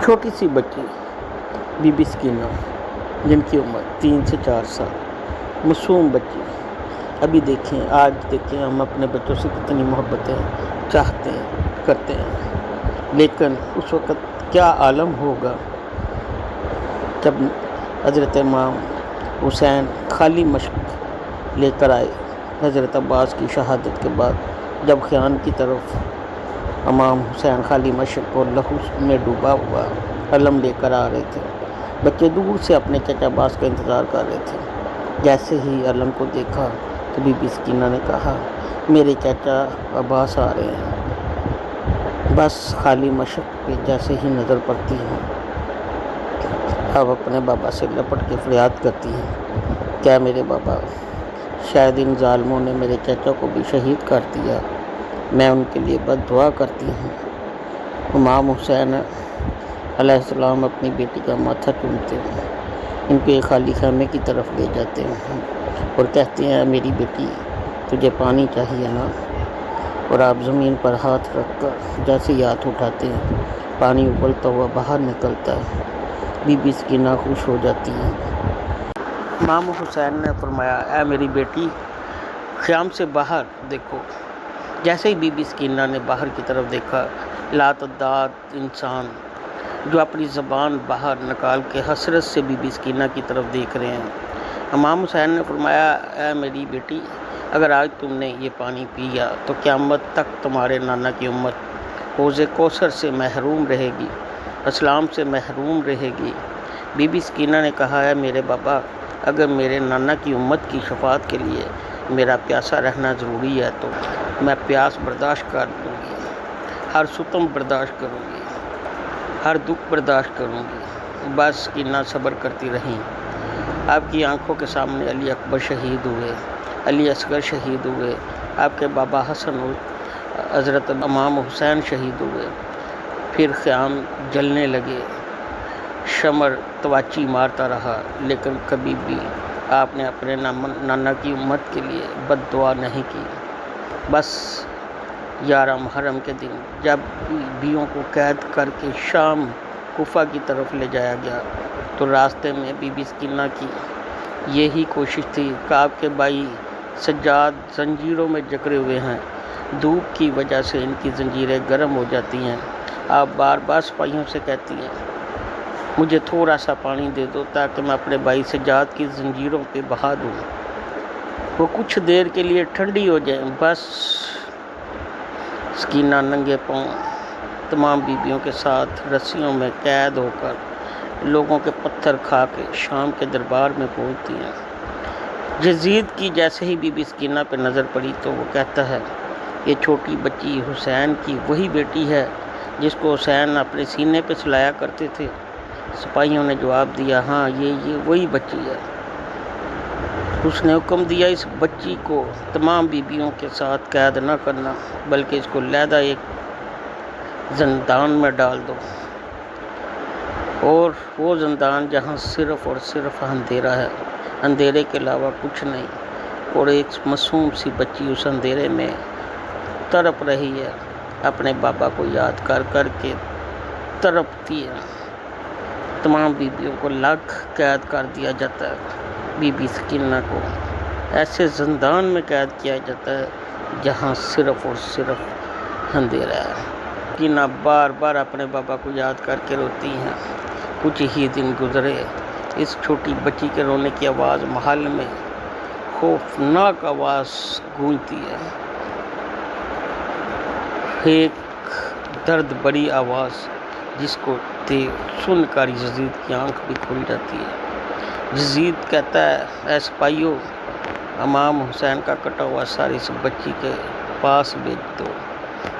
چھوٹی سی بچی be be Sakina, جن کی عمر 3 سے 4 سال، معصوم بچی۔ ابھی آج دیکھیں ہم اپنے بچوں سے کتنی محبتیں چاہتے ہیں، کرتے ہیں، لیکن اس وقت کیا عالم ہوگا جب حضرت امام حسین خالی مشق لے کر آئے حضرت عباس کی شہادت کے بعد، جب خیام کی طرف امام حسین خالی مشق اور لہو میں ڈوبا ہوا علم لے کر آ رہے تھے۔ بچے دور سے اپنے چچا عباس کا انتظار کر رہے تھے۔ جیسے ہی علم کو دیکھا تو بی بی سکینہ نے کہا، میرے چچا عباس آ رہے ہیں۔ بس خالی مشق پہ جیسے ہی نظر پڑتی ہیں، اب اپنے بابا سے لپٹ کے فریاد کرتی ہیں، کیا میرے بابا، شاید ان ظالموں نے میرے چچا کو بھی شہید کر دیا، میں ان کے لیے بد دعا کرتی ہوں۔ امام حسین علیہ السلام اپنی بیٹی کا ماتھا چومتے ہیں، ان کو ایک خالی خیمے کی طرف لے جاتے ہیں اور کہتے ہیں، میری بیٹی تجھے پانی چاہیے نا؟ اور آپ زمین پر ہاتھ رکھ کر جیسے ہی ہاتھ اٹھاتے ہیں، پانی ابلتا ہوا باہر نکلتا ہے۔ بی بی سکینہ خوش ہو جاتی ہیں۔ امام حسین نے فرمایا، اے میری بیٹی، خیام سے باہر دیکھو۔ جیسے ہی بی بی سکینہ نے باہر کی طرف دیکھا، لاتعداد انسان جو اپنی زبان باہر نکال کے حسرت سے بی بی سکینہ کی طرف دیکھ رہے ہیں۔ امام حسین نے فرمایا، اے میری بیٹی، اگر آج تم نے یہ پانی پیا تو قیامت تک تمہارے نانا کی امت حوض کوثر سے محروم رہے گی، اسلام سے محروم رہے گی۔ بی بی سکینہ نے کہا، ہے میرے بابا، اگر میرے نانا کی امت کی شفاعت کے لیے میرا پیاسا رہنا ضروری ہے تو میں پیاس برداشت کر لوں گی، ہر ستم برداشت کروں گی، ہر دکھ برداشت کروں گی۔ بس سکینہ صبر کرتی رہیں۔ آپ کی آنکھوں کے سامنے علی اکبر شہید ہوئے، علی اصغر شہید ہوئے، آپ کے بابا حسن اور حضرت امام حسین شہید ہوئے۔ پھر خیام جلنے لگے، شمر تواچی مارتا رہا، لیکن کبھی بھی آپ نے اپنے نانا کی امت کے لیے بد دعا نہیں کی۔ بس 11 محرم کے دن جب بیویوں کو قید کر کے شام کوفہ کی طرف لے جایا گیا تو راستے میں بی بی سکینہ کی یہی کوشش تھی کہ آپ کے بھائی سجاد زنجیروں میں جکڑے ہوئے ہیں، دھوپ کی وجہ سے ان کی زنجیریں گرم ہو جاتی ہیں۔ آپ بار بار سپاہیوں سے کہتی ہیں، مجھے تھوڑا سا پانی دے دو تاکہ میں اپنے بھائی سجاد کی زنجیروں پہ بہا دوں، وہ کچھ دیر کے لیے ٹھنڈی ہو جائیں۔ بس سکینہ ننگے پاؤں تمام بیویوں کے ساتھ رسیوں میں قید ہو کر لوگوں کے پتھر کھا کے شام کے دربار میں پہنچتی ہیں۔ یزید کی جیسے ہی بی بی سکینہ پہ نظر پڑی تو وہ کہتا ہے، یہ چھوٹی بچی حسین کی وہی بیٹی ہے جس کو حسین اپنے سینے پہ سلایا کرتے تھے؟ سپاہیوں نے جواب دیا، ہاں یہ وہی بچی ہے۔ اس نے حکم دیا، اس بچی کو تمام بیویوں کے ساتھ قید نہ کرنا بلکہ اس کو علیحدہ ایک زندان میں ڈال دو، اور وہ زندان جہاں صرف اور صرف اندھیرا ہے، اندھیرے کے علاوہ کچھ نہیں، اور ایک معصوم سی بچی اس اندھیرے میں تڑپ رہی ہے، اپنے بابا کو یاد کر کر کے تڑپتی ہے۔ تمام بیویوں کو الگ قید کر دیا جاتا ہے، بی بی سکینہ کو ایسے زندان میں قید کیا جاتا ہے جہاں صرف اور صرف اندھیرا ہے۔ سکینہ بار بار اپنے بابا کو یاد کر کے روتی ہیں۔ کچھ ہی دن گزرے، اس چھوٹی بچی کے رونے کی آواز محل میں خوفناک آواز گونجتی ہے، ایک درد بڑی آواز جس کو سن کر یزید کی آنکھ بھی کھل جاتی ہے۔ یزید کہتا ہے، اے سپاہیوں، امام حسین کا کٹا ہوا سر اس بچی کے پاس بھیج دو،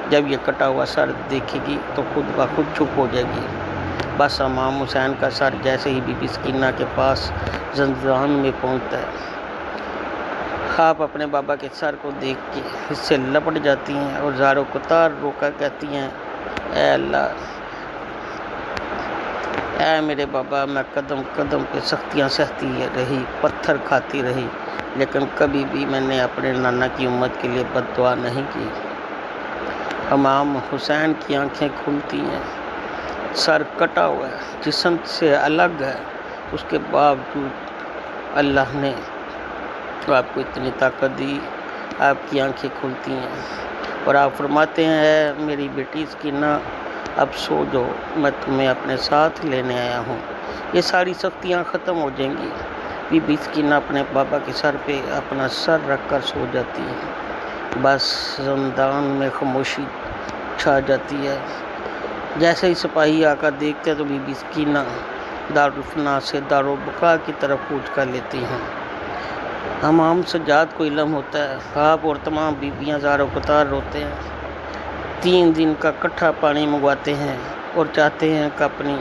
جب یہ کٹا ہوا سر دیکھے گی تو خود بخود چپ ہو جائے گی۔ بس امام حسین کا سر جیسے ہی بی بی سکینہ کے پاس زندان میں پہنچتا ہے، آپ اپنے بابا کے سر کو دیکھ کے اس سے لپٹ جاتی ہیں اور زارو قطار رو کر کہتی ہیں، اے اللہ، اے میرے بابا، میں قدم قدم پہ سختیاں سہتی رہی، پتھر کھاتی رہی، لیکن کبھی بھی میں نے اپنے نانا کی امت کے لیے بد دعا نہیں کی۔ امام حسین کی آنکھیں کھلتی ہیں سر کٹا ہوا ہے، جسم سے الگ ہے، اس کے باوجود اللہ نے آپ کو اتنی طاقت دی، آپ کی آنکھیں کھلتی ہیں اور آپ فرماتے ہیں اے میری بیٹی سکینہ اب سو جاؤ، میں تمہیں اپنے ساتھ لینے آیا ہوں، یہ ساری سختیاں ختم ہو جائیں گی۔ بی بی سکینہ اپنے بابا کے سر پہ اپنا سر رکھ کر سو جاتی ہے، بس زندان میں خاموشی چھا جاتی ہے۔ جیسے ہی سپاہی آ کر دیکھتے ہیں تو بی بی سکینہ دارالفنا سے دارالبقا کی طرف کوچ کر لیتی ہیں۔ امام سجاد کو علم ہوتا ہے، آپ اور تمام بیویاں زار و قطار روتے ہیں، 3 دن کا کٹھا پانی منگواتے ہیں اور چاہتے ہیں کہ اپنی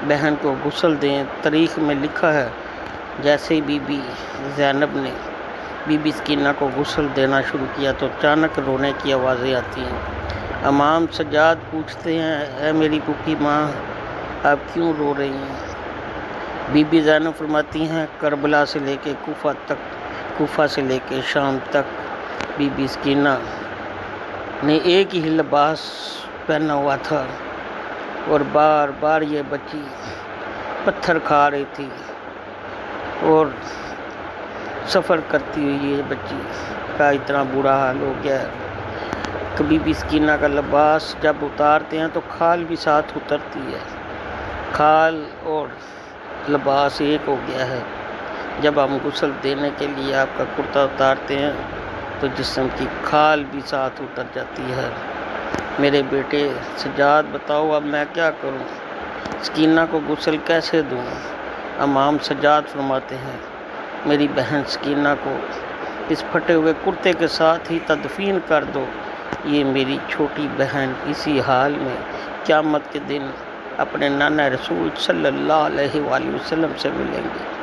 بہن کو غسل دیں۔ تاریخ میں لکھا ہے جیسے ہی بی بی زینب نے بی بی سکینہ کو غسل دینا شروع کیا تو اچانک رونے کی آوازیں آتی ہیں۔ امام سجاد پوچھتے ہیں اے میری پھوپھی ماں آپ کیوں رو رہی ہیں؟ بی بی زینب فرماتی ہیں کربلا سے لے کے کوفہ سے لے کے شام تک بی بی سکینہ نے ایک ہی لباس پہنا ہوا تھا اور بار بار یہ بچی پتھر کھا رہی تھی اور سفر کرتی ہوئی یہ بچی کا اتنا برا حال ہو گیا ہے کہ بی بی سکینہ کا لباس جب اتارتے ہیں تو کھال بھی ساتھ اترتی ہے، کھال اور لباس ایک ہو گیا ہے۔ جب ہم غسل دینے کے لیے آپ کا کرتا اتارتے ہیں تو جسم کی کھال بھی ساتھ اتر جاتی ہے۔ میرے بیٹے سجاد بتاؤ اب میں کیا کروں، سکینہ کو غسل کیسے دوں؟ امام سجاد فرماتے ہیں میری بہن سکینہ کو اس پھٹے ہوئے کرتے کے ساتھ ہی تدفین کر دو، یہ میری چھوٹی بہن اسی حال میں قیامت کے دن اپنے نانا رسول صلی اللہ علیہ وآلہ وسلم سے ملیں گے۔